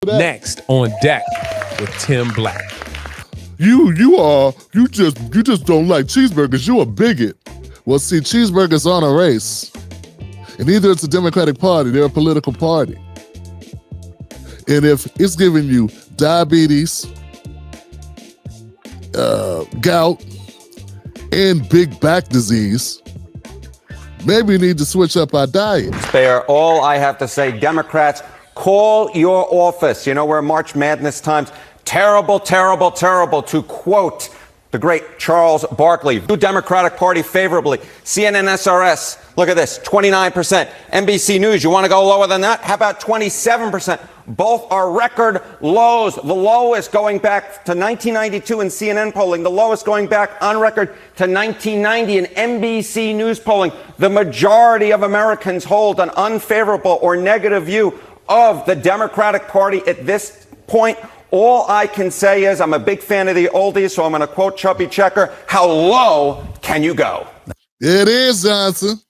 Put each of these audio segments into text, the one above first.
Next on deck with Tim Black. You just don't like cheeseburgers. You a bigot. Well, see, cheeseburgers aren't a race. And either it's a Democratic Party, they're a political party. And if it's giving you diabetes, gout, and big back disease, maybe we need to switch up our diet. Spare all I have to say, Democrats, call your office. You know, we're March Madness times. Terrible, terrible, terrible, to quote the great Charles Barkley. View Democratic Party favorably. CNN SRS, look at this, 29%. NBC News, you want to go lower than that? How about 27%? Both are record lows. The lowest going back to 1992 in CNN polling. The lowest going back on record to 1990 in NBC News polling. The majority of Americans hold an unfavorable or negative view of the Democratic Party at this point. All I can say is I'm a big fan of the oldies, so I'm going to quote Chubby Checker. How low can you go? It is, Johnson.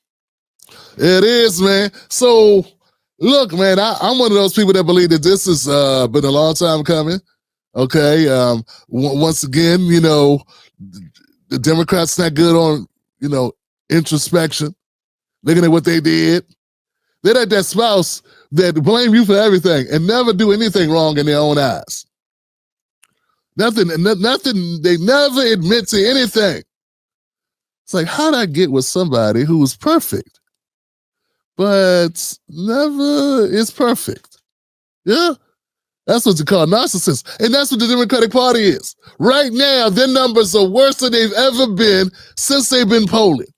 It is, man. So, look, man, I'm one of those people that believe that this has been a long time coming. Okay. Once again, you know, the Democrats not good on, you know, introspection, looking at what they did. They're like that spouse that blame you for everything and never do anything wrong in their own eyes. Nothing, they never admit to anything. It's like, how'd I get with somebody who was perfect, but never is perfect? Yeah? That's what you call narcissists. And that's what the Democratic Party is. Right now, their numbers are worse than they've ever been since they've been polling.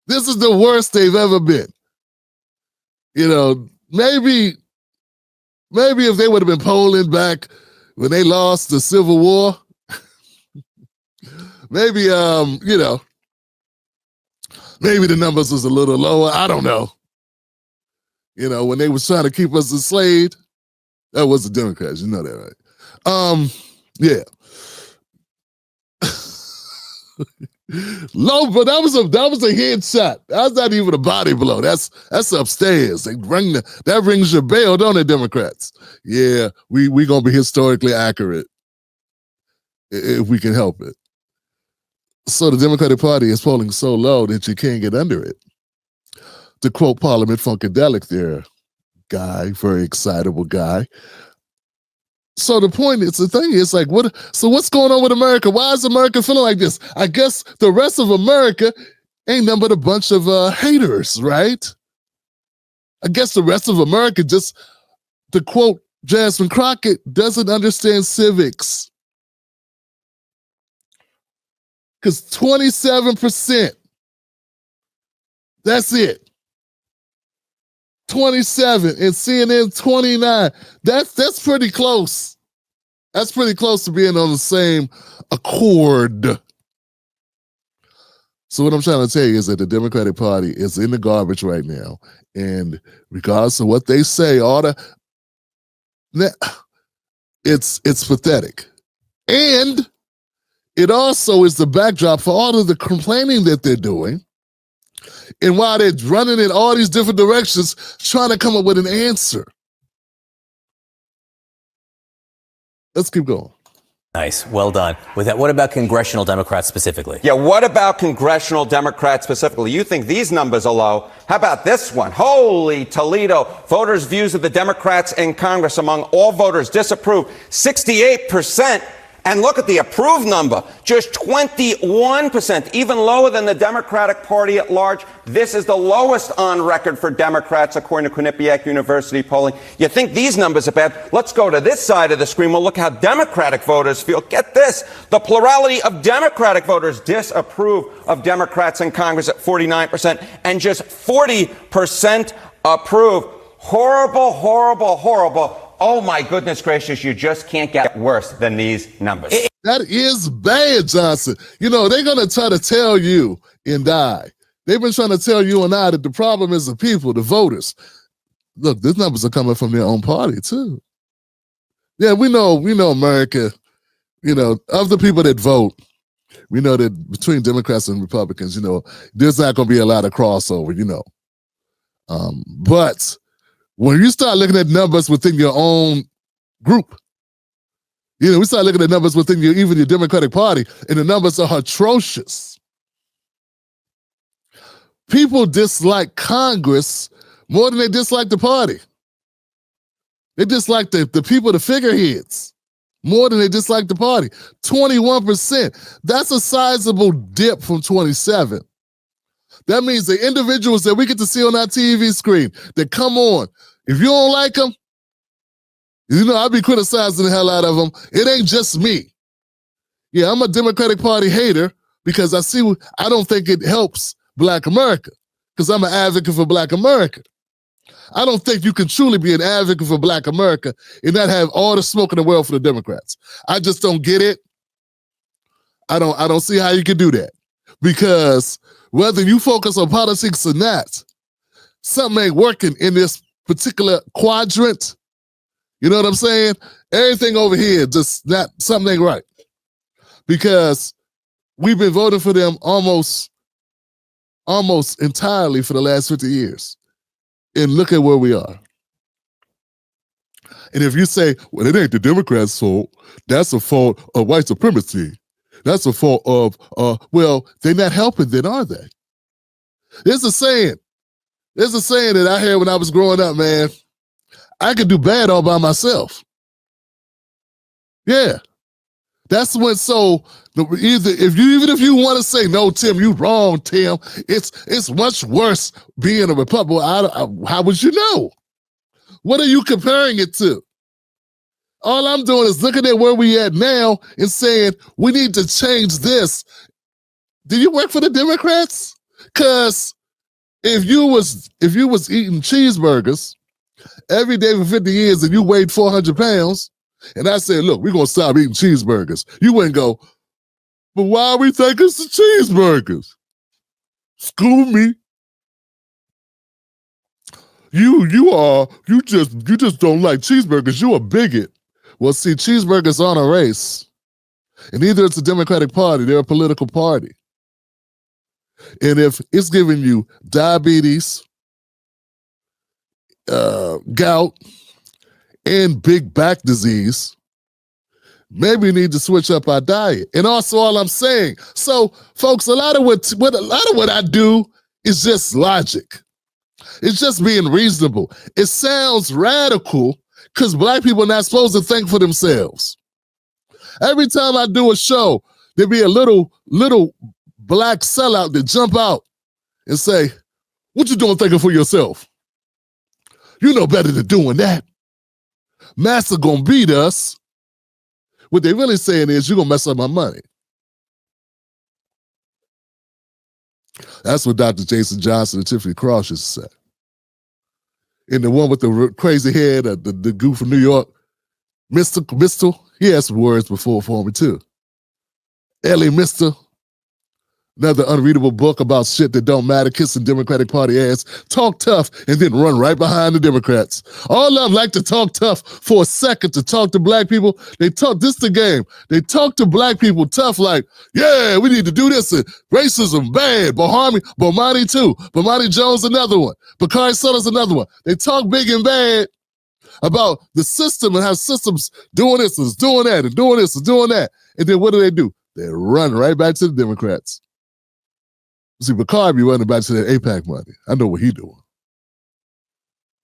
This is the worst they've ever been. You know, maybe if they would have been polling back when they lost the Civil War, maybe, you know, maybe the numbers was a little lower. I don't know. You know, when they was trying to keep us enslaved, that was the Democrats. You know that, right? Yeah. Low, but that was a headshot. That's not even a body blow. That's upstairs. That rings your bell, don't it, Democrats? Yeah, we gonna be historically accurate if we can help it. So the Democratic Party is polling so low that you can't get under it. To quote Parliament Funkadelic there, guy, very excitable guy. So the thing is like, what's going on with America? Why is America feeling like this? I guess the rest of America ain't nothing but a bunch of haters, right? I guess the rest of America, just to quote Jasmine Crockett, doesn't understand civics. Because 27%, that's it. 27 and CNN 29. That's pretty close. That's pretty close to being on the same accord. So what I'm trying to tell you is that the Democratic Party is in the garbage right now. And regardless of what they say, it's pathetic. And it also is the backdrop for all of the complaining that they're doing. And while they're running in all these different directions, trying to come up with an answer. Let's keep going. Nice. Well done. With that, what about congressional Democrats specifically? Yeah, what about congressional Democrats specifically? You think these numbers are low? How about this one? Holy Toledo. Voters' views of the Democrats in Congress among all voters disapprove 68%. And look at the approved number, just 21%, even lower than the Democratic Party at large. This is the lowest on record for Democrats, according to Quinnipiac University polling. You think these numbers are bad? Let's go to this side of the screen. We'll look how Democratic voters feel. Get this. The plurality of Democratic voters disapprove of Democrats in Congress at 49%, and just 40% approve. Horrible, horrible, horrible. Oh, my goodness gracious, you just can't get worse than these numbers. That is bad, Johnson. You know, they're going to try to tell you and I. They've been trying to tell you and I that the problem is the people, the voters. Look, these numbers are coming from their own party, too. Yeah, we know America, you know, of the people that vote, we know that between Democrats and Republicans, you know, there's not going to be a lot of crossover, you know. But When you start looking at numbers within your own group, we start looking at numbers within even your Democratic Party, and the numbers are atrocious. People dislike Congress more than they dislike the party. They dislike the people, the figureheads, more than they dislike the party. 21%. That's a sizable dip from 27. That means the individuals that we get to see on our TV screen that come on, if you don't like them, I'll be criticizing the hell out of them. It ain't just me. Yeah, I'm a Democratic Party hater because I don't think it helps Black America because I'm an advocate for Black America. I don't think you can truly be an advocate for Black America and not have all the smoke in the world for the Democrats. I just don't get it. I don't see how you can do that because whether you focus on politics or not, something ain't working in this particular quadrant. You know what I'm saying? Everything over here, just not, something ain't right. Because we've been voting for them almost entirely for the last 50 years. And look at where we are. And if you say, well, it ain't the Democrats' fault, that's a fault of white supremacy. That's a fault of, well, they're not helping then, are they? There's a saying that I heard when I was growing up, man. I could do bad all by myself. Yeah. That's when, even if you want to say, no, Tim, you wrong, Tim, it's much worse being a Republican. How would you know? What are you comparing it to? All I'm doing is looking at where we at now and saying, we need to change this. Do you work for the Democrats? Because if you was eating cheeseburgers every day for 50 years and you weighed 400 pounds, and I said, look, we're going to stop eating cheeseburgers. You wouldn't go, but why are we taking some cheeseburgers? School me. You just don't like cheeseburgers. You a bigot. Well, see, cheeseburgers aren't a race. And neither it's a Democratic Party. They're a political party. And if it's giving you diabetes, gout, and big back disease, maybe we need to switch up our diet. And also, all I'm saying, so folks, a lot of what I do is just logic. It's just being reasonable. It sounds radical because Black people are not supposed to think for themselves. Every time I do a show, there'll be a little Black sellout that jump out and say, what you doing thinking for yourself? You know better than doing that. Master gonna beat us. What they really saying is, you're gonna mess up my money. That's what Dr. Jason Johnson and Tiffany Cross used to say. And the one with the crazy head, the goof from New York, Mr. He had some words before for me too. Ellie Mister. Another unreadable book about shit that don't matter, kissing Democratic Party ass. Talk tough and then run right behind the Democrats. All of them like to talk tough for a second to talk to Black people. This the game. They talk to Black people tough like, yeah, we need to do this. And racism, bad. Bomani too. Bomani Jones, another one. Bakari Sutter's another one. They talk big and bad about the system and how systems doing this is doing that and doing this and doing that. And then what do? They run right back to the Democrats. See, Bakari be running back to that AIPAC money. I know what he doing.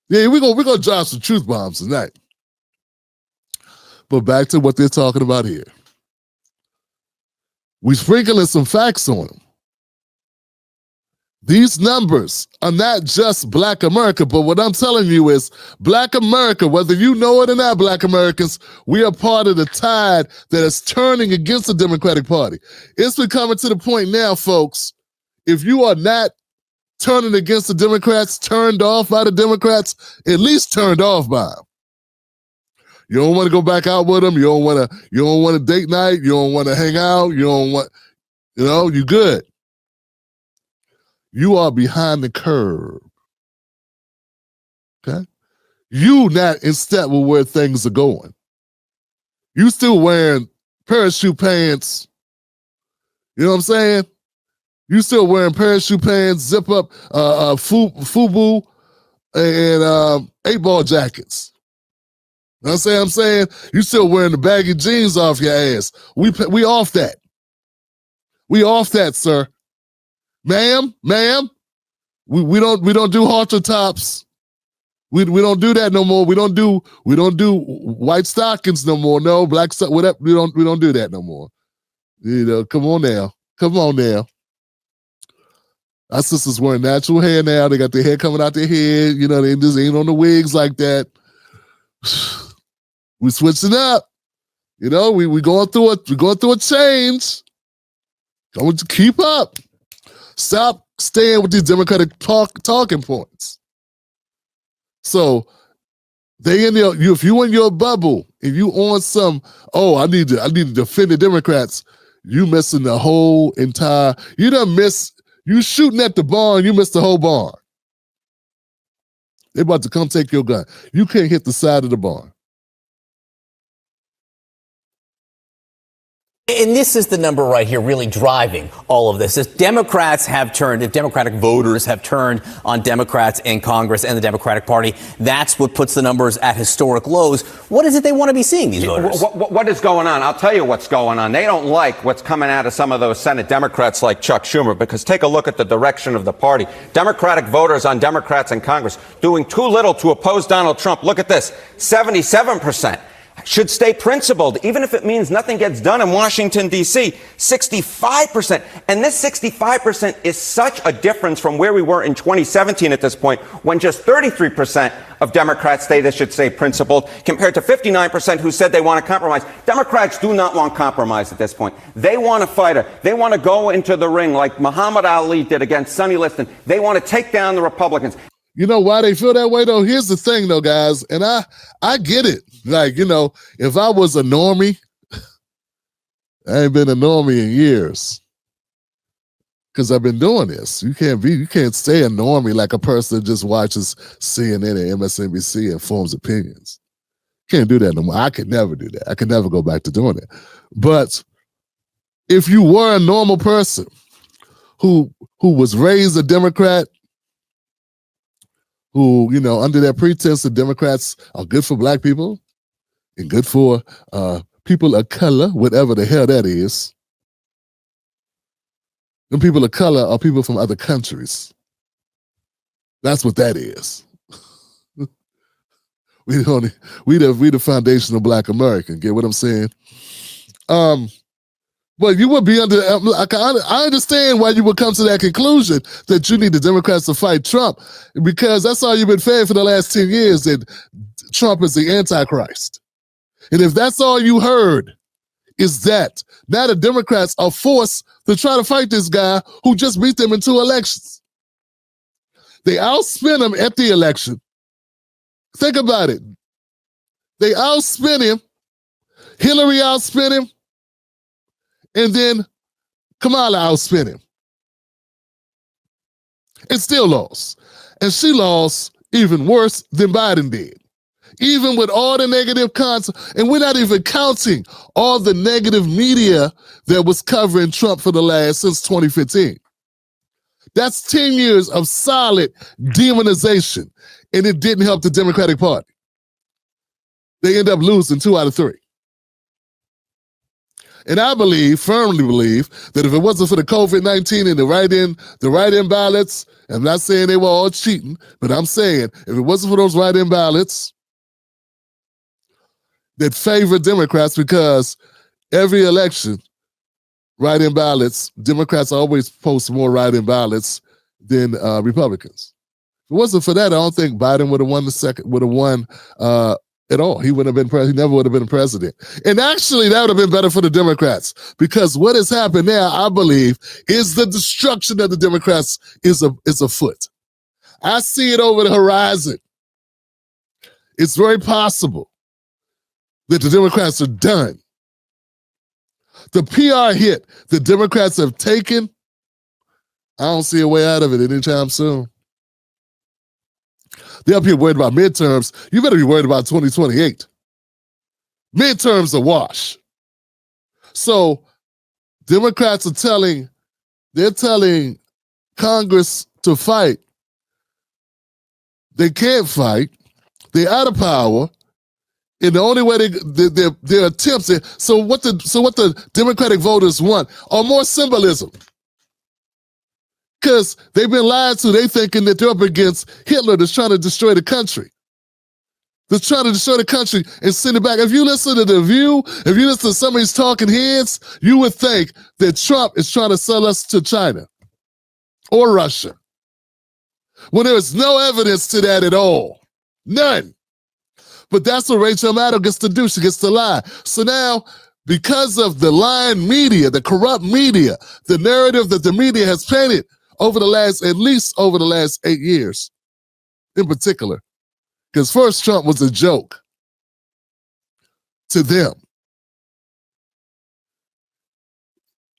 Yeah, we're gonna drop some truth bombs tonight. But back to what they're talking about here. We sprinkling some facts on them. These numbers are not just Black America, but what I'm telling you is Black America, whether you know it or not, Black Americans, we are part of the tide that is turning against the Democratic Party. It's becoming to the point now, folks, if you are not turning against the Democrats, turned off by the Democrats, at least turned off by them. You don't want to go back out with them. You don't want to date night. You don't want to hang out. You good. You are behind the curve. Okay? You not in step with where things are going. You still wearing parachute pants. You know what I'm saying? You still wearing parachute pants, zip up, FUBU, and 8-ball jackets. You know what I'm saying? You still wearing the baggy jeans off your ass. We off that. We off that, sir. Ma'am. We don't do halter tops. We don't do that no more. We don't do white stockings no more. No, black stuff, whatever. We don't do that no more. You know, come on now. Our sisters wearing natural hair now. They got their hair coming out their head. You know, they just ain't on the wigs like that. We switching up. You know, we going through a change. Going to keep up. Stop staying with these Democratic talking points. So they in there. If you in your bubble and you on some, I need to defend the Democrats. You missing the whole entire. You shooting at the barn. You missed the whole barn. They about to come take your gun. You can't hit the side of the barn. And this is the number right here really driving all of this. If Democratic voters have turned on Democrats in Congress and the Democratic Party, that's what puts the numbers at historic lows. What is it they want to be seeing, these voters? What is going on? I'll tell you what's going on. They don't like what's coming out of some of those Senate Democrats like Chuck Schumer, because take a look at the direction of the party. Democratic voters on Democrats in Congress doing too little to oppose Donald Trump. Look at this, 77%. Should stay principled, even if it means nothing gets done in Washington, D.C., 65%. And this 65% is such a difference from where we were in 2017 at this point, when just 33% of Democrats say they should stay principled, compared to 59% who said they want to compromise. Democrats do not want compromise at this point. They want a fighter. They want to go into the ring like Muhammad Ali did against Sonny Liston. They want to take down the Republicans. You know why they feel that way, though? Here's the thing, though, guys, and I get it. Like, you know, if I was a normie, I ain't been a normie in years because I've been doing this. You can't stay a normie like a person that just watches CNN and MSNBC and forms opinions. Can't do that no more. I could never do that. I could never go back to doing it. But if you were a normal person who was raised a Democrat, who, you know, under that pretense that Democrats are good for black people and good for people of color, whatever the hell that is. And people of color are people from other countries. That's what that is. we the foundational black American. Get what I'm saying? But you would be under. I understand why you would come to that conclusion that you need the Democrats to fight Trump, because that's all you've been fed for the last 10 years, that Trump is the Antichrist. And if that's all you heard, is that now the Democrats are forced to try to fight this guy who just beat them in 2 elections. They outspent him at the election. Think about it. They outspent him. Hillary outspent him. And then Kamala outspent him. And still lost. And she lost even worse than Biden did. Even with all the negative content, and we're not even counting all the negative media that was covering Trump since 2015. That's 10 years of solid demonization, and it didn't help the Democratic Party. They end up losing 2 out of 3. And I firmly believe, that if it wasn't for the COVID-19 and the write-in ballots, I'm not saying they were all cheating, but I'm saying if it wasn't for those write-in ballots that favor Democrats, because every election, write-in ballots, Democrats always post more write-in ballots than Republicans. If it wasn't for that, I don't think Biden would have won at all. He wouldn't have been president. He never would have been president. And actually, that would have been better for the Democrats, because what has happened now, I believe, is the destruction of the Democrats is afoot. I see it over the horizon. It's very possible that the Democrats are done. The PR hit the Democrats have taken, I don't see a way out of it anytime soon. They're up here worried about midterms. You better be worried about 2028. Midterms are wash. So Democrats are telling Congress to fight. They can't fight. They're out of power. And the only way their attempts. So what the Democratic voters want are more symbolism. Because they've been lied to. They thinking that they're up against Hitler that's trying to destroy the country. That's trying to destroy the country and send it back. If you listen to The View, if you listen to some of these talking heads, you would think that Trump is trying to sell us to China or Russia. When there is no evidence to that at all. None. But that's what Rachel Maddow gets to do. She gets to lie. So now, because of the lying media, the corrupt media, the narrative that the media has painted at least over the last 8 years, in particular, because first Trump was a joke to them.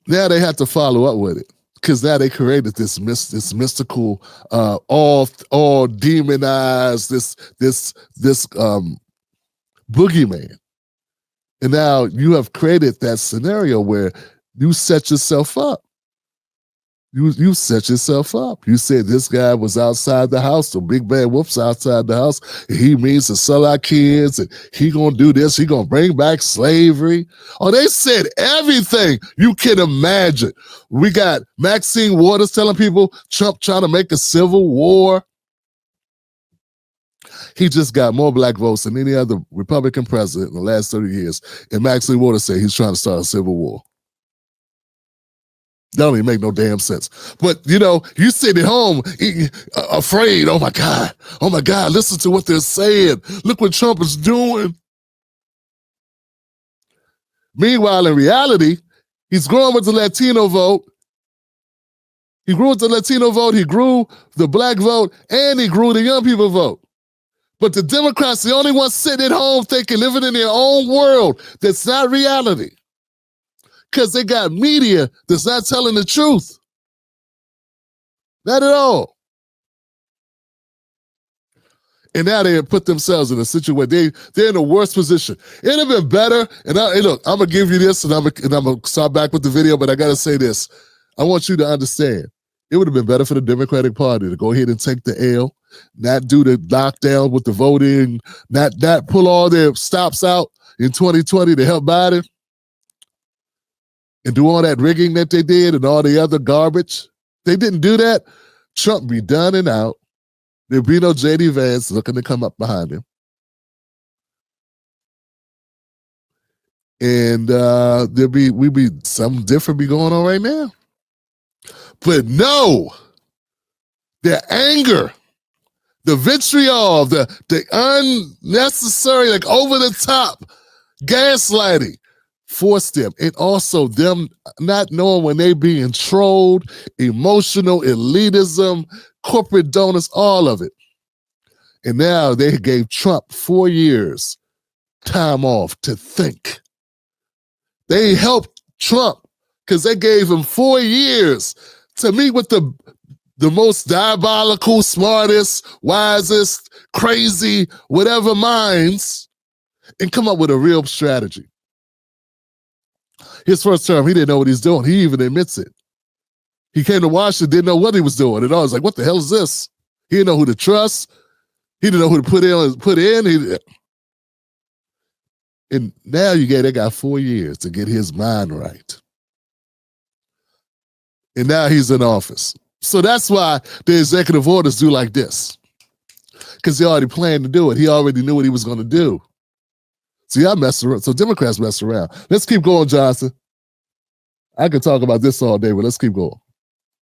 Now they have to follow up with it. Because now they created this mystical, all demonized, this boogeyman, and now you have created that scenario where you set yourself up. You set yourself up. You said this guy was outside the house, the big bad wolf's outside the house, and he means to sell our kids, and he gonna do this, he gonna bring back slavery. Oh, they said everything you can imagine. We got Maxine Waters telling people Trump trying to make a civil war. He just got more black votes than any other Republican president in the last 30 years. And Maxine Waters said he's trying to start a civil war. That don't even make no damn sense. But, you sit at home afraid. Oh, my God, listen to what they're saying. Look what Trump is doing. Meanwhile, in reality, he's growing with the Latino vote. He grew with the Latino vote, he grew the black vote, and he grew the young people vote. But the Democrats, the only ones sitting at home thinking, living in their own world that's not reality. Because they got media that's not telling the truth. Not at all. And now they have put themselves in a situation, they're in a worse position. It'd have been better, and look, I'm going to give you this, and I'm going to start back with the video, but I got to say this. I want you to understand, it would have been better for the Democratic Party to go ahead and take the L, not do the lockdown with the voting, not pull all their stops out in 2020 to help Biden, and do all that rigging that they did and all the other garbage. They didn't do that. Trump be done and out. There'd be no J.D. Vance looking to come up behind him. And we'd be something different be going on right now. But no, the anger, the vitriol, the unnecessary, like over the top gaslighting forced them. And also them not knowing when they being trolled, emotional elitism, corporate donors, all of it. And now they gave Trump 4 years time off to think. They helped Trump because they gave him 4 years to meet with the most diabolical, smartest, wisest, crazy, whatever minds and come up with a real strategy. His first term, he didn't know what he's doing. He even admits it. He came to Washington, didn't know what he was doing at all. He's like, what the hell is this? He didn't know who to trust. He didn't know who to put in. And now they got 4 years to get his mind right. And now he's in office. So that's why the executive orders do like this. Because he already planned to do it. He already knew what he was going to do. See, I mess around. So Democrats mess around. Let's keep going, Johnson. I could talk about this all day, but let's keep going.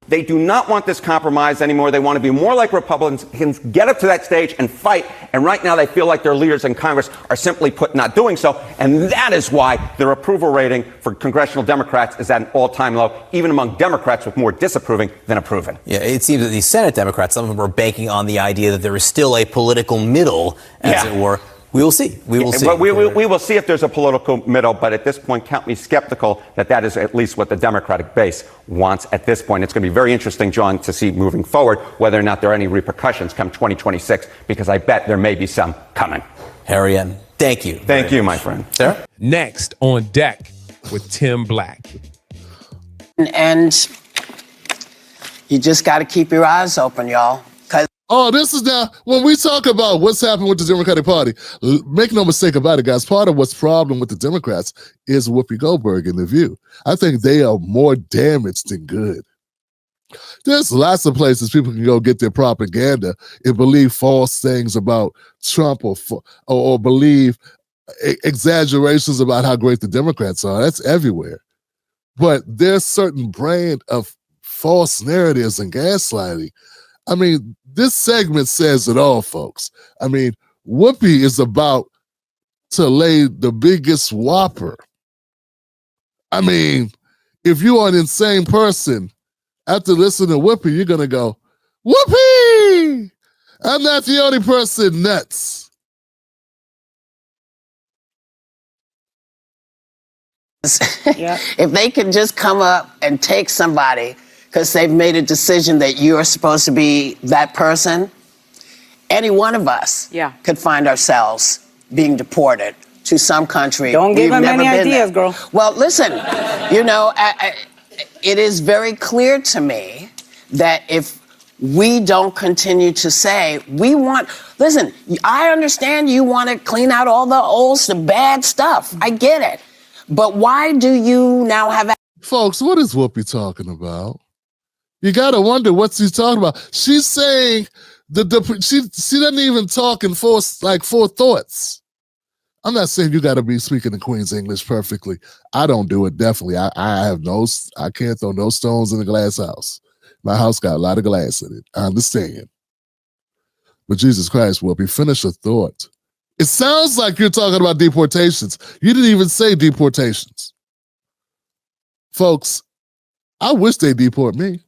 They do not want this compromise anymore. They want to be more like Republicans, get up to that stage and fight. And right now they feel like their leaders in Congress are simply put not doing so. And that is why their approval rating for congressional Democrats is at an all-time low, even among Democrats with more disapproving than approving. Yeah, it seems that these Senate Democrats, some of them are banking on the idea that there is still a political middle, as it were. We will see. We will see. We will see if there's a political middle, but at this point, count me skeptical that is at least what the Democratic base wants at this point. It's going to be very interesting, John, to see moving forward whether or not there are any repercussions come 2026, because I bet there may be some coming. Harry M., thank you. Thank you, my friend. Sarah? Next on deck with Tim Black. And you just got to keep your eyes open, y'all. Oh, this is now, when we talk about what's happened with the Democratic Party, make no mistake about it, guys. Part of what's problem with the Democrats is Whoopi Goldberg in The View. I think they are more damaged than good. There's lots of places people can go get their propaganda and believe false things about Trump or believe exaggerations about how great the Democrats are. That's everywhere. But there's certain brand of false narratives and gaslighting. I mean, this segment says it all, folks. I mean, Whoopi is about to lay the biggest whopper. I mean, if you are an insane person, after listening to Whoopi, you're going to go, Whoopi! I'm not the only person nuts. Yeah. If they could just come up and take somebody because they've made a decision that you're supposed to be that person, any one of us could find ourselves being deported to some country. Don't give them any ideas, girl. Well, listen, you know, it is very clear to me that if we don't continue to say, we want, listen, I understand you want to clean out all the bad stuff. I get it. But why do you now have... Folks, what is Whoopi talking about? You got to wonder what's he talking about. She's saying she doesn't even talk in four thoughts. I'm not saying you got to be speaking the Queen's English perfectly. I don't do it, definitely. I can't throw no stones in a glass house. My house got a lot of glass in it. I understand. But Jesus Christ, Whoopi, finish a thought. It sounds like you're talking about deportations. You didn't even say deportations. Folks, I wish they deport me.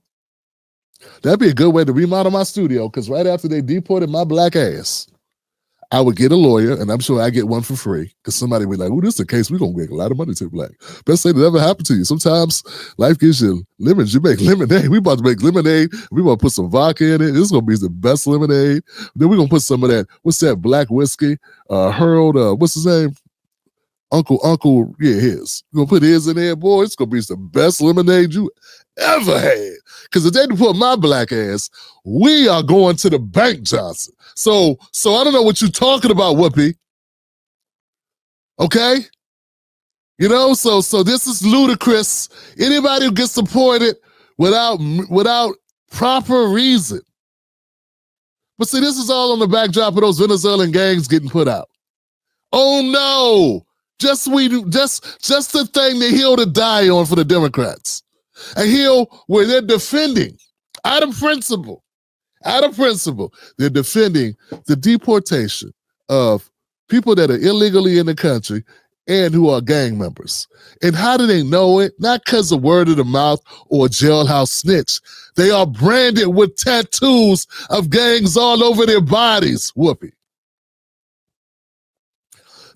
That'd be a good way to remodel my studio, because right after they deported my black ass, I would get a lawyer, and I'm sure I get one for free, because somebody would be like, oh, this is the case. We're going to make a lot of money to black. Best thing that ever happened to you. Sometimes life gives you lemons. You make lemonade. We about to make lemonade. We about to put some vodka in it. This is going to be the best lemonade. Then we're going to put some of that, what's that black whiskey? Harold, what's his name? Uncle, yeah, his. We're going to put his in there, boy. It's going to be the best lemonade you ever had. Because if they deport my black ass, we are going to the bank, Johnson. So I don't know what you're talking about, Whoopi. Okay? You know, so this is ludicrous. Anybody who gets deported without proper reason. But see, this is all on the backdrop of those Venezuelan gangs getting put out. Oh no! Just the thing they hill to die on for the Democrats. A hill where they're defending, out of principle, they're defending the deportation of people that are illegally in the country and who are gang members. And how do they know it? Not because of word of the mouth or jailhouse snitch. They are branded with tattoos of gangs all over their bodies, Whoopi.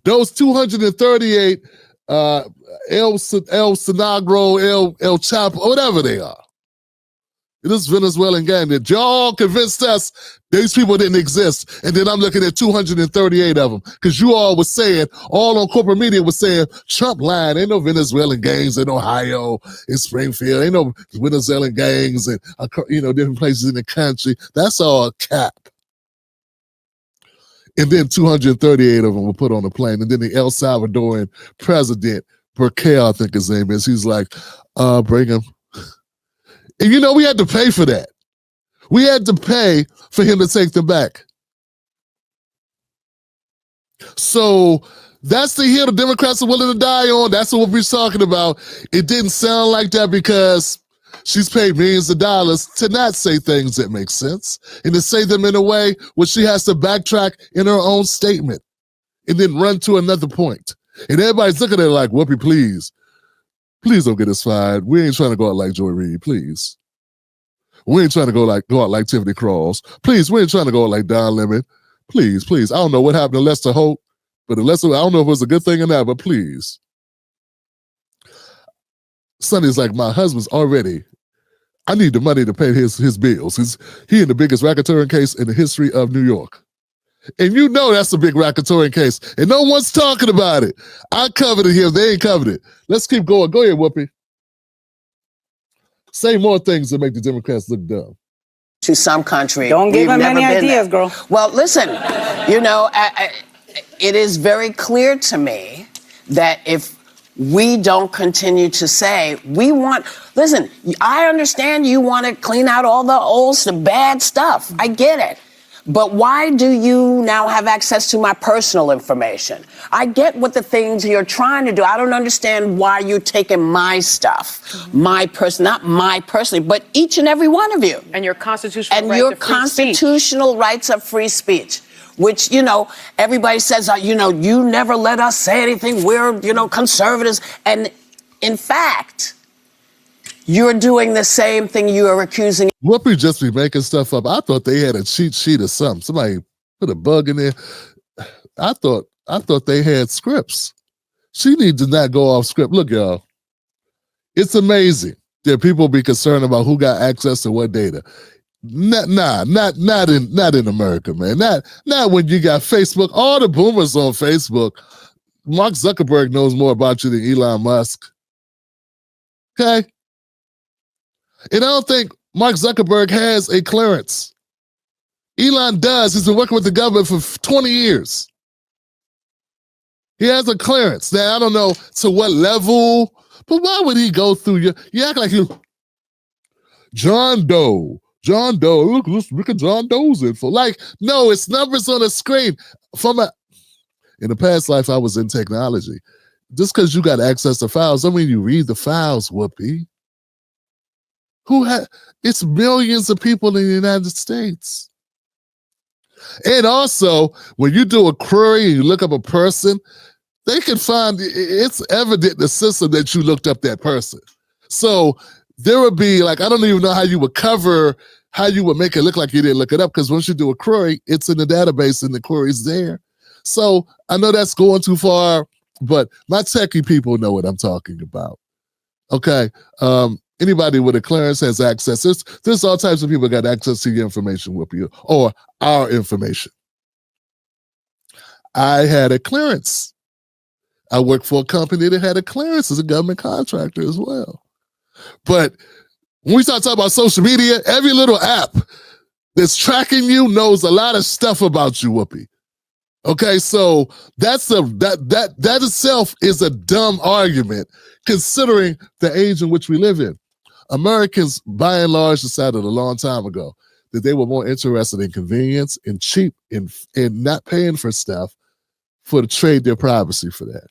Those 238 El Sinagro, El Chapo, whatever they are. This Venezuelan gang that y'all convinced us these people didn't exist. And then I'm looking at 238 of them. Because you all was saying, all on corporate media was saying, Trump lying. Ain't no Venezuelan gangs in Ohio, in Springfield. Ain't no Venezuelan gangs in, different places in the country. That's all cap. And then 238 of them were put on a plane. And then the El Salvadoran president, Burkell, I think his name is, he's like, bring him. And we had to pay for that. We had to pay for him to take them back. So that's the hill the Democrats are willing to die on. That's what we're talking about. It didn't sound like that because she's paid millions of dollars to not say things that make sense and to say them in a way where she has to backtrack in her own statement and then run to another point. And everybody's looking at her like, Whoopi, please don't get us fired. We ain't trying to go out like Joy Reid, please. We ain't trying to go out like Tiffany Cross. Please, we ain't trying to go out like Don Lemon. Please. I don't know what happened to Lester Holt, but I don't know if it was a good thing or not, but please. Sonny's like, my husband's already, I need the money to pay his bills. He in the biggest racketeering case in the history of New York. And that's a big racketeering case. And no one's talking about it. I covered it here. They ain't covered it. Let's keep going. Go ahead, Whoopi. Say more things that make the Democrats look dumb. to some country. Don't give him any ideas, girl. Well, listen, it is very clear to me that if we don't continue to say, listen, I understand you want to clean out all the bad stuff. I get it. But why do you now have access to my personal information? I get what the things you're trying to do. I don't understand why you're taking my stuff, not my personally, but each and every one of you. And your constitutional rights of free speech. Which, everybody says, you never let us say anything. We're, conservatives. And in fact, you're doing the same thing you are accusing. Whoopi just be making stuff up. I thought they had a cheat sheet or something. Somebody put a bug in there. I thought they had scripts. She needs to not go off script. Look, y'all, it's amazing that people be concerned about who got access to what data. Not in America, man. Not when you got Facebook. All the boomers on Facebook. Mark Zuckerberg knows more about you than Elon Musk. Okay? And I don't think Mark Zuckerberg has a clearance. Elon does. He's been working with the government for 20 years. He has a clearance. Now, I don't know to what level, but why would he go through you? You act like you, John Doe, look at John Doe's info. Like, no, it's numbers on a screen. In a past life, I was in technology. Just because you got access to files, I mean you read the files, Whoopi. It's millions of people in the United States. And also, when you do a query and you look up a person, they can find, it's evident in the system that you looked up that person. So there would be, like, I don't even know how you would make it look like you didn't look it up, because once you do a query, it's in the database and the query's there. So I know that's going too far, but my techie people know what I'm talking about. Okay. Anybody with a clearance has access. There's all types of people got access to your information, Whoopi, or our information. I had a clearance. I worked for a company that had a clearance as a government contractor as well. But when we start talking about social media, every little app that's tracking you knows a lot of stuff about you, Whoopi. Okay, so that itself is a dumb argument, considering the age in which we live in. Americans, by and large, decided a long time ago that they were more interested in convenience and cheap and not paying for stuff to trade their privacy for that.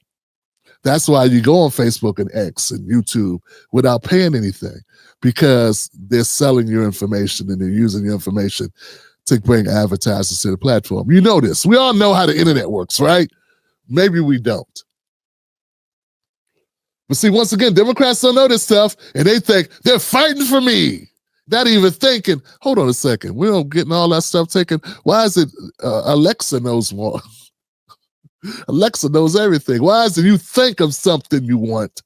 That's why you go on Facebook and X and YouTube without paying anything, because they're selling your information and they're using your information to bring advertisers to the platform. You know this. We all know how the internet works, right? Maybe we don't. But see, once again, Democrats don't know this stuff, and they think they're fighting for me. Not even thinking, hold on a second, we don't getting all that stuff taken. Why is it Alexa knows more? Alexa knows everything. Why is it you think of something you want,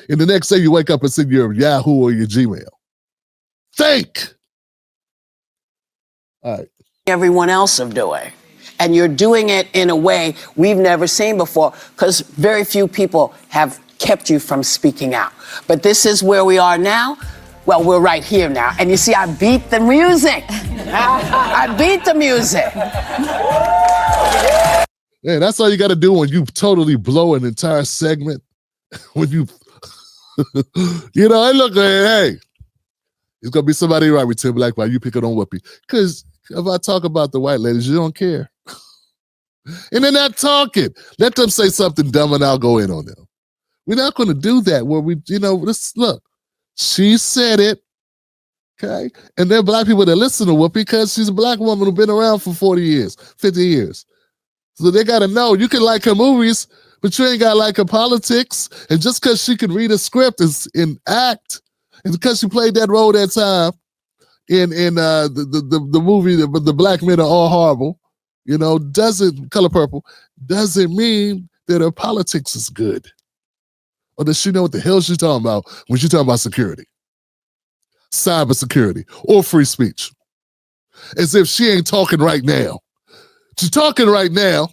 and the next day you wake up and see your Yahoo or your Gmail? Think. All right. Everyone else of doing. And you're doing it in a way we've never seen before, because very few people have kept you from speaking out. But this is where we are now. Well, we're right here now. And you see, I beat the music. I beat the music. Yeah, that's all you got to do when you totally blow an entire segment. When you, hey, look, hey, it's going to be somebody right with Tim Black while you pick it on Whoopi. Because if I talk about the white ladies, you don't care. And they're not talking. Let them say something dumb and I'll go in on them. We're not going to do that where we, look, she said it, okay? And there are black people that listen to Whoopi because she's a black woman who's been around for 40 years, 50 years. So they got to know you can like her movies, but you ain't got to like her politics. And just because she can read a script and act, and because she played that role that time in the movie, the black men are all horrible, Color Purple, doesn't mean that her politics is good. Or does she know what the hell she's talking about when she's talking about security, cyber security, or free speech? As if she ain't talking right now. She's talking right now,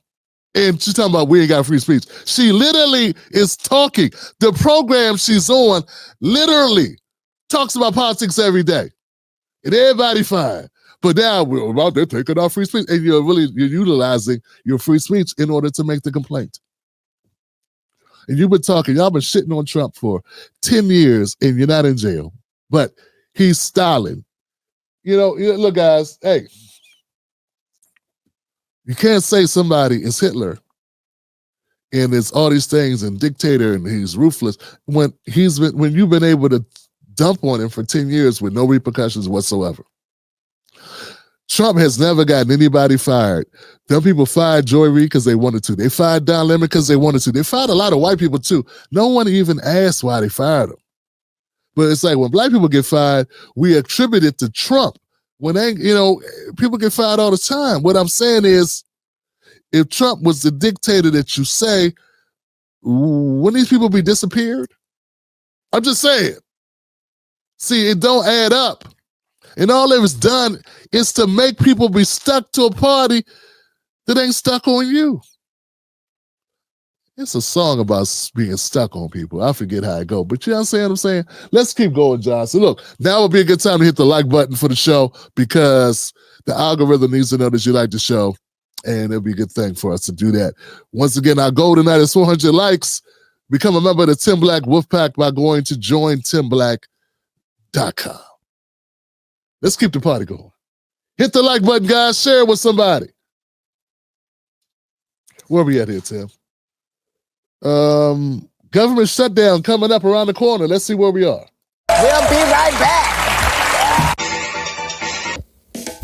and she's talking about we ain't got free speech. She literally is talking. The program she's on literally talks about politics every day. And everybody fine. But now we're out there taking our free speech, and you're utilizing your free speech in order to make the complaint. And y'all been shitting on Trump for 10 years, and you're not in jail. But he's Stalin. Look, guys, hey, you can't say somebody is Hitler and it's all these things and dictator and he's ruthless when you've been able to dump on him for 10 years with no repercussions whatsoever. Trump has never gotten anybody fired. Them people fired Joy Reid because they wanted to. They fired Don Lemon because they wanted to. They fired a lot of white people too. No one even asked why they fired them. But it's like when black people get fired, we attribute it to Trump. When people get fired all the time. What I'm saying is, if Trump was the dictator that you say, wouldn't these people be disappeared? I'm just saying. See, it don't add up. And all it was done is to make people be stuck to a party that ain't stuck on you. It's a song about being stuck on people. I forget how it goes, but you understand what I'm saying? Let's keep going, John. So look, now would be a good time to hit the like button for the show because the algorithm needs to know that you like the show, and it'll be a good thing for us to do that. Once again, our goal tonight is 400 likes. Become a member of the Tim Black Wolfpack by going to jointimblack.com. Let's keep the party going. Hit the like button, guys. Share it with somebody. Where are we at here, Tim? Government shutdown coming up around the corner. Let's see where we are. We'll be right back.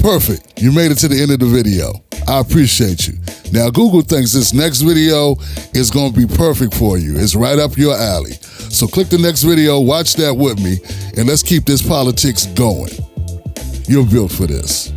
Perfect. You made it to the end of the video. I appreciate you. Now, Google thinks this next video is going to be perfect for you. It's right up your alley. So click the next video, watch that with me, and let's keep this politics going. You're built for this.